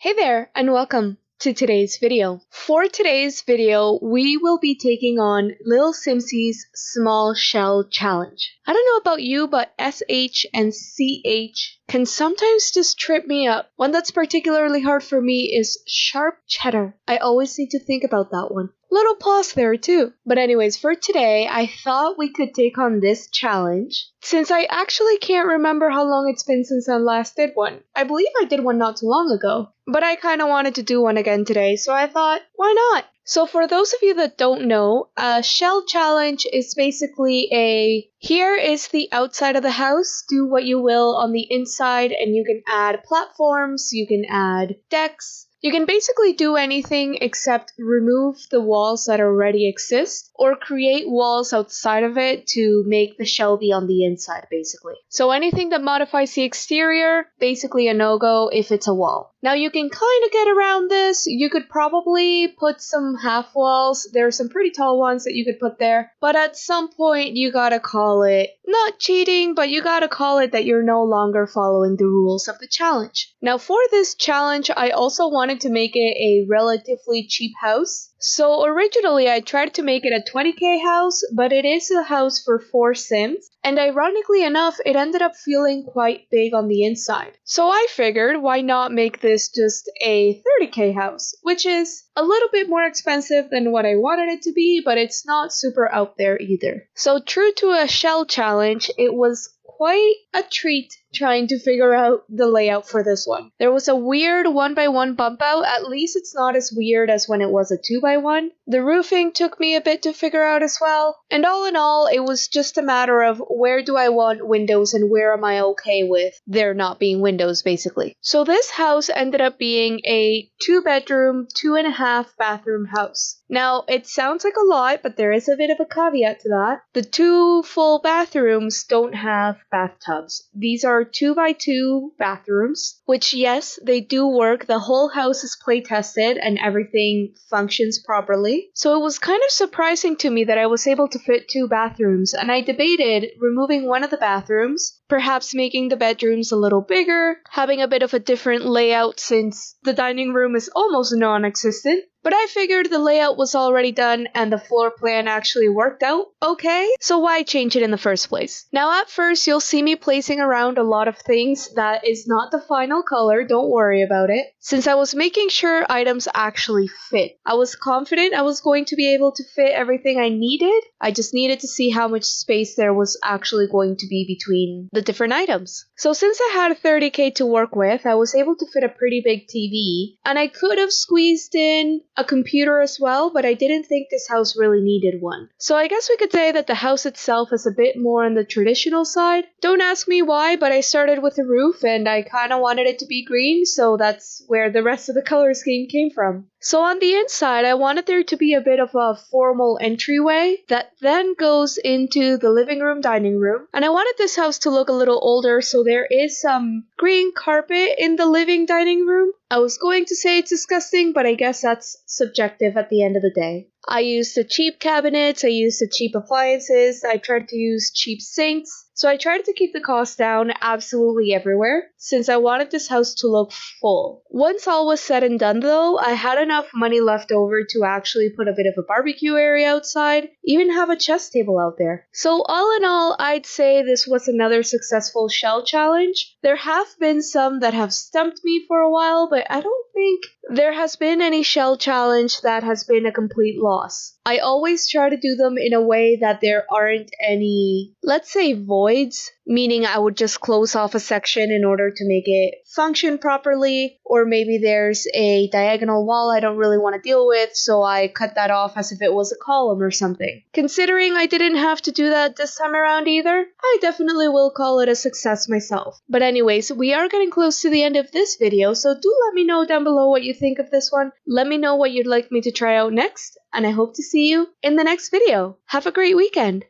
Hey there, and welcome to today's video. For today's video, we will be taking on Lilsimsie's Small Shell Challenge. I don't know about you, but SH and CH can sometimes just trip me up. One that's particularly hard for me is sharp cheddar. I always need to think about that one. Little pause there too. But anyways, for today, I thought we could take on this challenge. Since I actually can't remember how long it's been since I last did one. I believe I did one not too long ago. But I kind of wanted to do one again today, so I thought, why not? So for those of you that don't know, a shell challenge is basically here is the outside of the house, do what you will on the inside, and you can add platforms, you can add decks, you can basically do anything except remove the walls that already exist, or create walls outside of it to make the shell be on the inside, basically. So anything that modifies the exterior, basically a no-go if it's a wall. Now you can kind of get around this. You could probably put some half walls. There are some pretty tall ones that you could put there. But at some point you gotta call it, not cheating, but you gotta call it that you're no longer following the rules of the challenge. Now for this challenge, I also wanted to make it a relatively cheap house. So originally I tried to make it a 20k house, but it is a house for 4 Sims. And ironically enough, it ended up feeling quite big on the inside. So I figured, why not make this just a 30k house, which is a little bit more expensive than what I wanted it to be, but it's not super out there either. So true to a shell challenge, it was quite a treat trying to figure out the layout for this one. There was a weird 1x1 bump out. At least it's not as weird as when it was a 2x1. The roofing took me a bit to figure out as well. And all in all, it was just a matter of where do I want windows and where am I okay with there not being windows, basically. So this house ended up being a 2-bedroom, 2.5 bathroom house. Now, it sounds like a lot, but there is a bit of a caveat to that. The 2 full bathrooms don't have bathtubs. These are 2x2 bathrooms, which yes, they do work. The whole house is play tested and everything functions properly. So it was kind of surprising to me that I was able to fit 2 bathrooms, and I debated removing one of the bathrooms, perhaps making the bedrooms a little bigger, having a bit of a different layout since the dining room is almost non-existent. But I figured the layout was already done and the floor plan actually worked out okay, so why change it in the first place? Now at first you'll see me placing around a lot of things that is not the final color, don't worry about it, since I was making sure items actually fit. I was confident I was going to be able to fit everything I needed. I just needed to see how much space there was actually going to be between the different items. So since I had 30k to work with, I was able to fit a pretty big TV, and I could have squeezed in a computer as well, but I didn't think this house really needed one. So I guess we could say that the house itself is a bit more on the traditional side. Don't ask me why, but I started with a roof and I kind of wanted it to be green, so that's where the rest of the color scheme came from. So on the inside, I wanted there to be a bit of a formal entryway that then goes into the living room, dining room. And I wanted this house to look a little older, so there is some green carpet in the living dining room. I was going to say it's disgusting, but I guess that's subjective at the end of the day. I used the cheap cabinets, I used the cheap appliances, I tried to use cheap sinks. So I tried to keep the cost down absolutely everywhere, since I wanted this house to look full. Once all was said and done though, I had enough money left over to actually put a bit of a barbecue area outside, even have a chess table out there. So all in all, I'd say this was another successful shell challenge. There have been some that have stumped me for a while, but I don't think there has been any shell challenge that has been a complete loss. I always try to do them in a way that there aren't any, let's say, voids, meaning I would just close off a section in order to make it function properly, or maybe there's a diagonal wall I don't really want to deal with, so I cut that off as if it was a column or something. Considering I didn't have to do that this time around either, I definitely will call it a success myself. But anyways, we are getting close to the end of this video, so do let me know down below what you think of this one. Let me know what you'd like me to try out next, and I hope to see you in the next video. Have a great weekend!